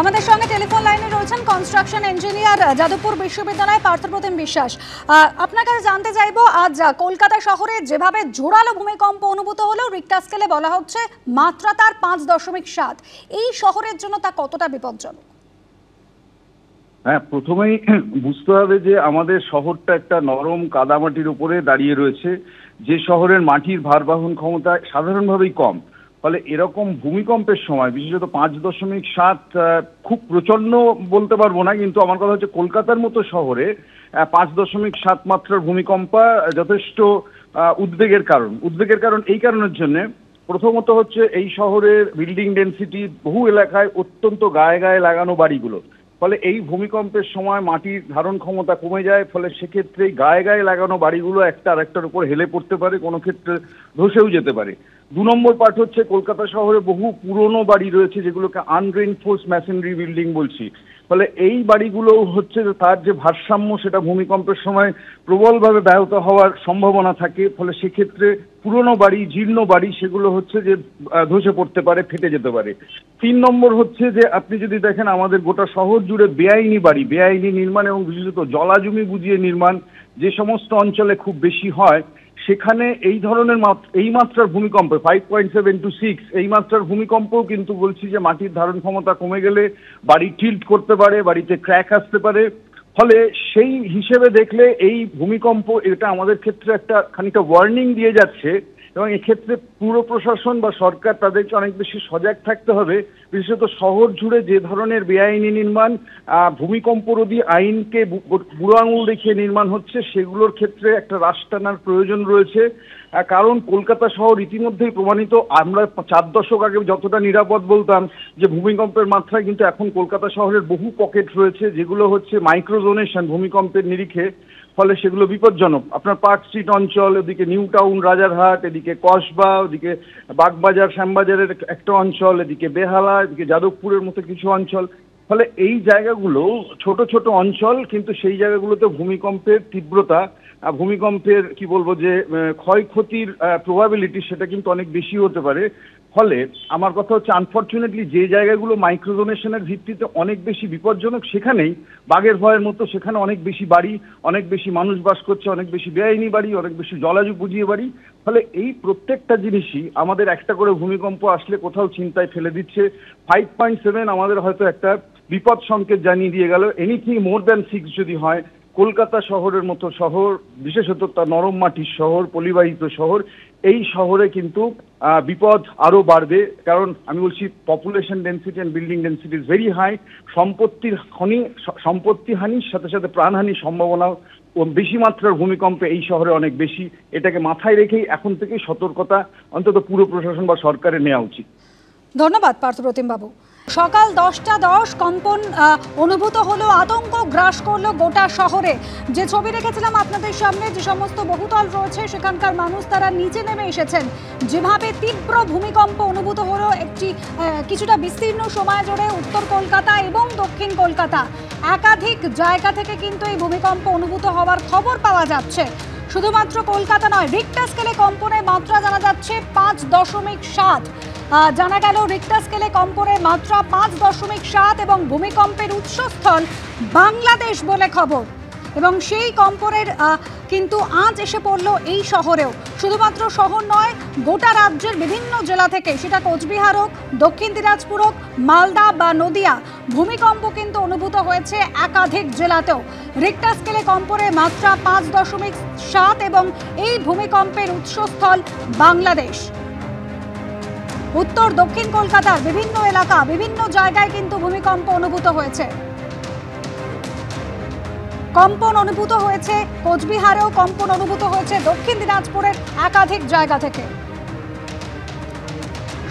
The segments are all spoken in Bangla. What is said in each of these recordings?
আমাদের সঙ্গে টেলিফোন লাইনে রয়েছেন কনস্ট্রাকশন ইঞ্জিনিয়ার যাদবপুর বিশ্ববিদ্যালয় পার্থপ্রতিম বিশ্বাস। আপনার কাছে জানতে চাইবো, আজ কলকাতা শহরে যেভাবে জোরালো ভূমিকম্প অনুভূত হলো, রিক্টার স্কেলে বলা হচ্ছে মাত্রা তার 5.7, এই শহরের জন্য তা কতটা বিপজ্জনক? হ্যাঁ, প্রথমেই বুঝতে হবে যে আমাদের শহরটা একটা নরম কাদামাটির উপরে দাঁড়িয়ে রয়েছে, যে শহরের মাটির ভারবহন ক্ষমতা সাধারণভাবেই কম। ফলে এরকম ভূমিকম্পের সময় বিশেষত 5.7 খুব প্রচন্ড বলতে পারবো না, কিন্তু আমার কথা হচ্ছে কলকাতার মতো শহরে 5.7 মাত্রার ভূমিকম্প যথেষ্ট উদ্বেগের কারণ এই কারণের জন্য, প্রথমত হচ্ছে এই শহরের বিল্ডিং ডেনসিটি বহু এলাকায় অত্যন্ত গায়ে গায়ে লাগানো বাড়িগুলো, ফলে এই ভূমিকম্পের সময় মাটির ধারণ ক্ষমতা কমে যায়। ফলে সেক্ষেত্রে গায়ে গায়ে লাগানো বাড়িগুলো একটা আরেকটার উপর হেলে পড়তে পারে, কোনো ক্ষেত্রে ধসেও যেতে পারে। 2 নম্বর পার্ট হচ্ছে কলকাতা শহরে বহু পুরনো বাড়ি রয়েছে যেগুলোকে আনরেইনফোর্স ম্যাসনরি বিল্ডিং বলছি। ফলে এই বাড়িগুলো হচ্ছে তার যে ভারসাম্য সেটা ভূমিকম্পের সময় প্রবলভাবে ব্যাহত হওয়ার সম্ভাবনা থাকে। ফলে সেক্ষেত্রে পুরনো বাড়ি, জীর্ণ বাড়ি, সেগুলো হচ্ছে যে ধসে পড়তে পারে, ফেটে যেতে পারে। 3 নম্বর হচ্ছে যে আপনি যদি দেখেন আমাদের গোটা শহর জুড়ে বেআইনি বাড়ি, বেআইনি নির্মাণ এবং বিশেষত জলাজমি বুঝিয়ে নির্মাণ যে সমস্ত অঞ্চলে খুব বেশি হয়, সেখানে এই ধরনের এই মাত্রার ভূমিকম্প 5.7 to 6 এই মাত্রার ভূমিকম্পও কিন্তু বলছি যে মাটির ধারণ ক্ষমতা কমে গেলে বাড়ি টিল্ট করতে পারে, বাড়িতে ক্র্যাক আসতে পারে। ফলে সেই হিসেবে দেখলে এই ভূমিকম্প এটা আমাদের ক্ষেত্রে একটা খানিকটা ওয়ার্নিং দিয়ে যাচ্ছে, এবং এক্ষেত্রে পুর প্রশাসন বা সরকার তাদেরকে অনেক বেশি সজাগ থাকতে হবে। বিশেষত শহর জুড়ে যে ধরনের বেআইনি নির্মাণ, ভূমিকম্পরোধী আইনকে বুড়ো আঙুল দেখিয়ে নির্মাণ হচ্ছে, সেগুলোর ক্ষেত্রে একটা রাশ টানার প্রয়োজন রয়েছে। কারণ কলকাতা শহর ইতিমধ্যেই প্রমাণিত, আমরা 4 দশক আগে যতটা নিরাপদ বলতাম যে ভূমিকম্পের মাত্রায়, কিন্তু এখন কলকাতা শহরের বহু পকেট রয়েছে যেগুলো হচ্ছে মাইক্রোজোনেশন ভূমিকম্পের নিরিখে। ফলে সেগুলো বিপজ্জনক। আপনার পার্ক স্ট্রিট অঞ্চল, এদিকে নিউ টাউন, রাজারহাট, এদিকে কসবা, ওদিকে বাগবাজার, শ্যামবাজারের একটা অঞ্চল, এদিকে বেহালা, এদিকে যাদবপুরের মতো কিছু অঞ্চল। ফলে এই জায়গাগুলো ছোট ছোট অঞ্চল, কিন্তু সেই জায়গাগুলোতে ভূমিকম্পের তীব্রতা, ভূমিকম্পের কি বলবো যে ক্ষয়ক্ষতির প্রবাবিলিটি সেটা কিন্তু অনেক বেশি হতে পারে। ফলে আমার কথা হচ্ছে আনফর্চুনেটলি যে জায়গাগুলো মাইক্রোজোনেশনের ভিত্তিতে অনেক বেশি বিপজ্জনক, সেখানেই বাঘের ভয়ের মতো সেখানে অনেক বেশি বাড়ি, অনেক বেশি মানুষ বাস করছে, অনেক বেশি বেআইনি বাড়ি, অনেক বেশি জলাজু বুঝিয়ে বাড়ি। ফলে এই প্রত্যেকটা জিনিসই আমাদের একটা করে ভূমিকম্প আসলে কোথাও চিন্তায় ফেলে দিচ্ছে। 5.7 আমাদের হয়তো একটা বিপদ সংকেত জানিয়ে দিয়ে গেল। এনিথিং মোর দ্যান 6 যদি হয়, কলকাতা শহরের মতো শহর, বিশেষত তার নরম মাটির শহর, পলিবাহিত শহর, এই শহরে কিন্তু বিপদ আরো বাড়বে। কারণ আমি বলছি population density and building density is very high. সম্পত্তি হানির সাথে সাথে প্রাণহানির সম্ভাবনা বেশি মাত্রার ভূমিকম্পে এই শহরে অনেক বেশি। এটাকে মাথায় রেখেই এখন থেকেই সতর্কতা অন্তত পুর প্রশাসন বা সরকারের নেওয়া উচিত। ধন্যবাদ পার্থপ্রতিম বাবু। সকাল 10টা 10 কম্পন অনুভূত হলো, আতঙ্ক গ্রাস করলো গোটা শহরে। যে ছবি রেখেছিলাম আপনাদের সামনে, যে সমস্ত বহুতল রয়েছে সেখানকার মানুষ তারা নিচে নেমে এসেছেন। যেভাবে তীব্র ভূমিকম্প অনুভূত হলো কিছুটা বিস্তীর্ণ সময় জুড়ে উত্তর কলকাতা এবং দক্ষিণ কলকাতা, একাধিক জায়গা থেকে কিন্তু এই ভূমিকম্প অনুভূত হওয়ার খবর পাওয়া যাচ্ছে। শুধুমাত্র কলকাতা নয়, রিক্টার স্কেলে কম্পনের মাত্রা জানা যাচ্ছে 5.7। জানা গেল রিক্টার স্কেলে কম্পনের মাত্রা 5.7 এবং ভূমিকম্পের উৎসস্থল বাংলাদেশ বলে খবর। এবং সেই কম্পনের কিন্তু আজ এসে পড়ল এই শহরেও। শুধুমাত্র শহর নয়, গোটা রাজ্যের বিভিন্ন জেলা থেকে, সেটা কোচবিহার হোক, দক্ষিণ দিনাজপুর হোক, মালদা বা নদিয়া, ভূমিকম্প কিন্তু অনুভূত হয়েছে একাধিক জেলাতেও। রিক্টার স্কেলে কম্পনের মাত্রা 5.7 এবং এই ভূমিকম্পের উৎসস্থল বাংলাদেশ। উত্তর দক্ষিণ কলকাতার বিভিন্ন এলাকা, বিভিন্ন জায়গায় কিন্তু ভূমিকম্প অনুভূত হয়েছে। কম্পন অনুভূত হয়েছে কোচবিহারেও, কম্পন অনুভূত হয়েছে দক্ষিণ দিনাজপুরের একাধিক জায়গা থেকে।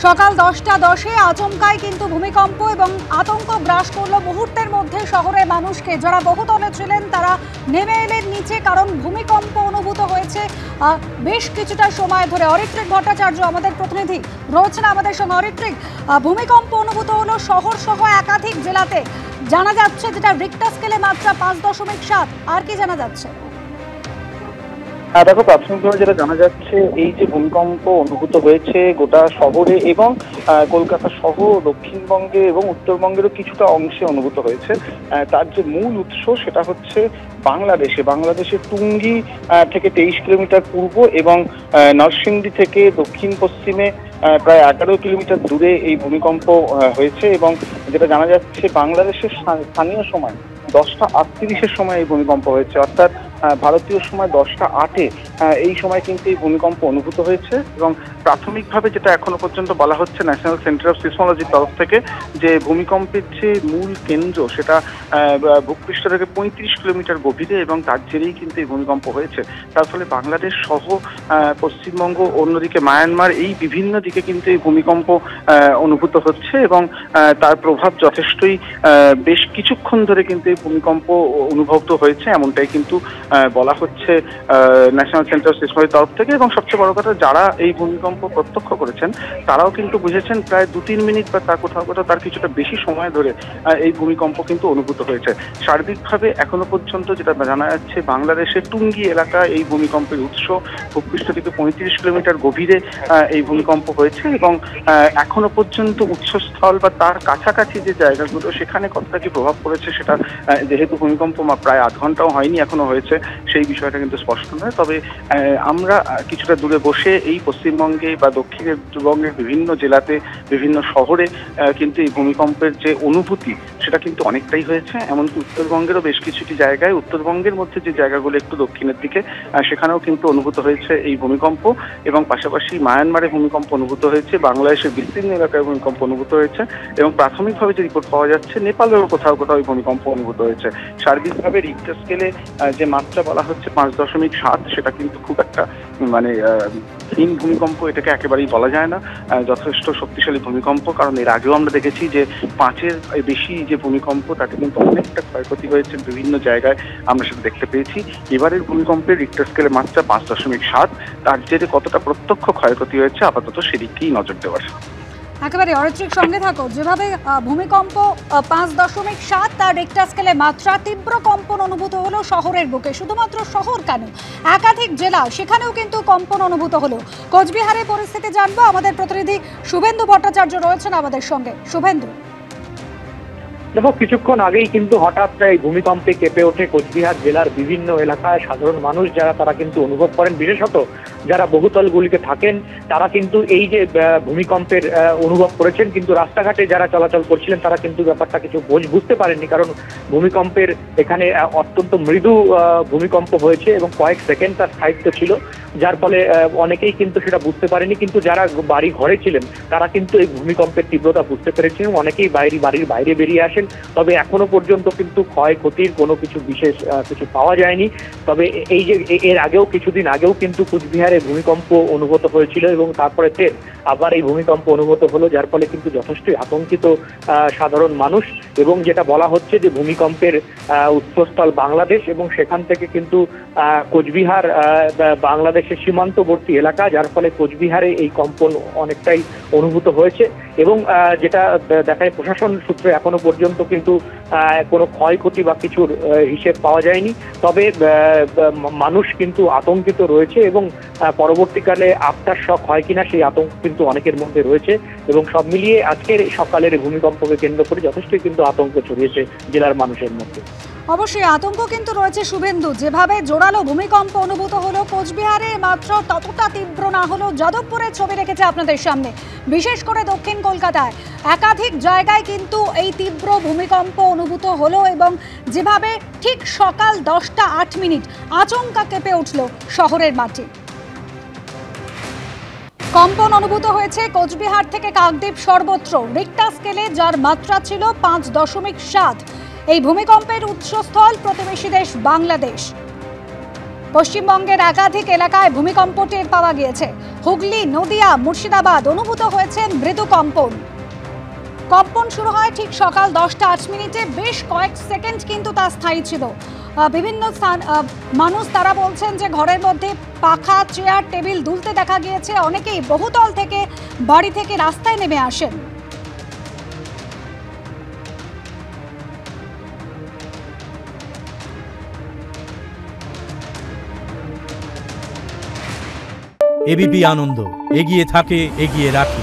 সকাল 10টা 10 আচমকাই কিন্তু ভূমিকম্প, এবং আতঙ্ক গ্রাস করলো মুহূর্তের মধ্যে শহরের মানুষকে। যারা বহুতলে ছিলেন তারা নেমে এলেন নিচে, কারণ ভূমিকম্প অনুভূত হয়েছে বেশ কিছুটা সময় ধরে। অরিত্রিক ভট্টাচার্য আমাদের প্রতিনিধি রয়েছেন আমাদের সঙ্গে। অরিত্রিক, ভূমিকম্প অনুভূত হলো শহর সহ একাধিক জেলাতে, জানা যাচ্ছে যেটা রিক্টার স্কেলে মাত্রা 5.7। আর কি জানা যাচ্ছে? দেখো, প্রাথমিকভাবে যেটা জানা যাচ্ছে, এই যে ভূমিকম্প অনুভূত হয়েছে গোটা শহরে এবং কলকাতা সহ দক্ষিণবঙ্গে এবং উত্তরবঙ্গেরও কিছুটা অংশে অনুভূত হয়েছে। তার যে মূল উৎস সেটা হচ্ছে বাংলাদেশের টুঙ্গি থেকে 23 কিলোমিটার পূর্ব এবং নরসিংদী থেকে দক্ষিণ পশ্চিমে প্রায় 11 কিলোমিটার দূরে এই ভূমিকম্প হয়েছে। এবং যেটা জানা যাচ্ছে, বাংলাদেশের স্থানীয় সময় 10:38-এর সময় এই ভূমিকম্প হয়েছে, অর্থাৎ ভারতীয় সময় 10:08-এ এই সময় কিন্তু এই ভূমিকম্প অনুভূত হয়েছে। এবং প্রাথমিকভাবে যেটা এখনো পর্যন্ত বলা হচ্ছে ন্যাশনাল সেন্টার অফ সিসমোলজির তরফ থেকে, যে ভূমিকম্পের যে মূল কেন্দ্র সেটা ভূপৃষ্ঠ থেকে 35 কিলোমিটার গভীরে এবং তার জেরেই কিন্তু এই ভূমিকম্প হয়েছে। তার ফলে বাংলাদেশ সহ পশ্চিমবঙ্গ, অন্যদিকে মায়ানমার, এই বিভিন্ন দিকে কিন্তু এই ভূমিকম্প অনুভূত হচ্ছে এবং তার প্রভাব যথেষ্টই বেশ কিছুক্ষণ ধরে কিন্তু এই ভূমিকম্প অনুভূত হয়েছে, এমনটাই কিন্তু বলা হচ্ছে ন্যাশনাল সেন্টার অফ সিসমোলজির তরফ থেকে। এবং সবচেয়ে বড় কথা, যারা এই ভূমিকম্প প্রত্যক্ষ করেছেন তারাও কিন্তু বুঝেছেন প্রায় 2-3 মিনিট বা তার কোথাও কোথাও তার কিছুটা বেশি সময় ধরে এই ভূমিকম্প কিন্তু অনুভূত হয়েছে। সার্বিকভাবে এখনো পর্যন্ত যেটা জানা যাচ্ছে, বাংলাদেশের টুঙ্গি এলাকা এই ভূমিকম্পের উৎস, ভূপৃষ্ঠ থেকে 35 কিলোমিটার গভীরে এই ভূমিকম্প হয়েছে এবং এখনো পর্যন্ত উৎসস্থল বা তার কাছাকাছি যে জায়গাগুলো সেখানে কতটা কি প্রভাব পড়েছে সেটা, যেহেতু ভূমিকম্প প্রায় 8 ঘন্টাও হয়নি এখনো হয়েছে, সেই বিষয়টা কিন্তু স্পষ্ট নয়। তবে আমরা কিছুটা দূরে বসে এই পশ্চিমবঙ্গে বা দক্ষিণবঙ্গের বিভিন্ন জেলাতে, বিভিন্ন শহরে কিন্তু এই ভূমিকম্পের যে অনুভূতি সেটা কিন্তু অনেকটাই হয়েছে। এমনকি উত্তরবঙ্গেরও বেশ কিছুটি জায়গায়, উত্তরবঙ্গের মধ্যে যে জায়গাগুলো একটু দক্ষিণের দিকে, সেখানেও কিন্তু অনুভূত হয়েছে এই ভূমিকম্প। এবং পাশাপাশি মায়ানমারে ভূমিকম্প অনুভূত হয়েছে, বাংলাদেশের বিস্তীর্ণ এলাকায় ভূমিকম্প অনুভূত হয়েছে এবং প্রাথমিকভাবে যে রিপোর্ট পাওয়া যাচ্ছে, নেপালেরও কোথাও কোথাও এই ভূমিকম্প অনুভূত হয়েছে। সার্বিকভাবে রিক্টার স্কেলে যে মাত্রা বলা হচ্ছে 5.7, সেটা কিন্তু খুব একটা হীন ভূমিকম্প এটাকে একেবারেই বলা যায় না, যথেষ্ট শক্তিশালী ভূমিকম্প। কারণ এর আগেও আমরা দেখেছি যে 5-এর বেশি যে ভূমিকম্প, তাতে কিন্তু অনেকটা ক্ষয়ক্ষতি হয়েছে বিভিন্ন জায়গায়, আমরা সেটা দেখতে পেয়েছি। এবারের ভূমিকম্পের রিক্টার স্কেলে মাত্রা 5.7, তার জেরে কতটা প্রত্যক্ষ ক্ষয়ক্ষতি হয়েছে আপাতত সেদিকেই নজর দেওয়ার। একেবারে অরিত্রিক, সঙ্গে থাকো। যেভাবে ভূমিকম্প 5.7 তার রিক্টার স্কেলে মাত্রা, তীব্র কম্পন অনুভূত হলো শহরের বুকে। শুধুমাত্র শহর কেন, একাধিক জেলা, সেখানেও কিন্তু কম্পন অনুভূত হলো। কোচবিহারের পরিস্থিতি জানবো, আমাদের প্রতিনিধি শুভেন্দু ভট্টাচার্য রয়েছেন আমাদের সঙ্গে। শুভেন্দু, দেখো, কিছুক্ষণ আগেই কিন্তু হঠাৎ এই ভূমিকম্পে কেঁপে ওঠে কোচবিহার জেলার বিভিন্ন এলাকায় সাধারণ মানুষ, তারা কিন্তু অনুভব করেন। বিশেষত যারা বহুতলগুলিতে থাকেন তারা কিন্তু এই যে ভূমিকম্পের অনুভব করেছেন, কিন্তু রাস্তাঘাটে যারা চলাচল করছিলেন তারা কিন্তু ব্যাপারটা কিছু বুঝতে পারেননি, কারণ ভূমিকম্পের এখানে অত্যন্ত মৃদু ভূমিকম্প হয়েছে এবং কয়েক সেকেন্ড তার স্থায়িত্ব ছিল, যার ফলে অনেকেই কিন্তু সেটা বুঝতে পারেনি। কিন্তু যারা বাড়ি ঘরে ছিলেন তারা কিন্তু এই ভূমিকম্পের তীব্রতা বুঝতে পেরেছেন, অনেকেই বাড়ির বাইরে বেরিয়ে আসেন। তবে এখনো পর্যন্ত কিন্তু ক্ষয়ক্ষতির কোনো কিছু বিশেষ কিছু পাওয়া যায়নি। তবে এই যে এর আগেও কিছুদিন আগেও কিন্তু কুচবিহারে ভূমিকম্প অনুভূত হয়েছিল এবং তারপরে ফের আবার এই ভূমিকম্প অনুভূত হলো, যার ফলে কিন্তু যথেষ্টই আতঙ্কিত সাধারণ মানুষ। এবং যেটা বলা হচ্ছে যে ভূমিকম্পের উৎসস্থল বাংলাদেশ এবং সেখান থেকে কিন্তু কোচবিহার বাংলাদেশের সীমান্তবর্তী এলাকা, যার ফলে কোচবিহারে এই কম্পন অনেকটাই অনুভূত হয়েছে। এবং যেটা দেখায়, প্রশাসন সূত্রে এখনো পর্যন্ত কিন্তু কোনো ক্ষয়ক্ষতি বা কিছুর হিসেব পাওয়া যায়নি। তবে মানুষ কিন্তু আতঙ্কিত রয়েছে এবং পরবর্তীকালে আফটার শক হয় কিনা সেই আতঙ্ক কিন্তু অনেকের মধ্যে রয়েছে। এবং সব মিলিয়ে আজকের সকালের ভূমিকম্পকে কেন্দ্র করে যথেষ্টই কিন্তু আতঙ্ক ছড়িয়েছে জেলার মানুষের মধ্যে। অবশ্যই আতঙ্ক কিন্তু রয়েছে শুভেন্দু। যেভাবে জোরালো ভূমিকম্প অনুভূত হলো কোচবিহারে, মাত্র ততটা তীব্র না হলেও যাদবপুরের ছবি রেখেছে আপনাদের সামনে। বিশেষ করে দক্ষিণ কলকাতায় একাধিক জায়গায় কিন্তু এই তীব্র ভূমিকম্প অনুভূত হলো এবং যেভাবে ঠিক সকাল 10:08 আচমকা কেঁপে উঠল শহরের মাটি। কম্পন অনুভূত হয়েছে কোচবিহার থেকে কাকদ্বীপ সর্বত্র, রিক্টার স্কেলে যার মাত্রা ছিল 5.7। এই ভূমিকম্পের উৎসস্থল প্রতিবেশী দেশ বাংলাদেশ। পশ্চিমবঙ্গের একাধিক এলাকায় ভূমিকম্প টের পাওয়া গিয়েছে। হুগলি, নদিয়া, মুর্শিদাবাদ অনুভূত হয়েছে মৃদু কম্পন। কম্পন শুরু হয় ঠিক সকাল 10:08। বেশ কয়েক সেকেন্ড কিন্তু তা স্থায়ী ছিল। বিভিন্ন মানুষ তারা বলছেন যে ঘরের মধ্যে পাখা, চেয়ার, টেবিল দুলতে দেখা গিয়েছে। অনেকেই বহুতল থেকে বাড়ি থেকে রাস্তায় নেমে আসেন। এবিপি আনন্দ, এগিয়ে থাকে, এগিয়ে রাখে।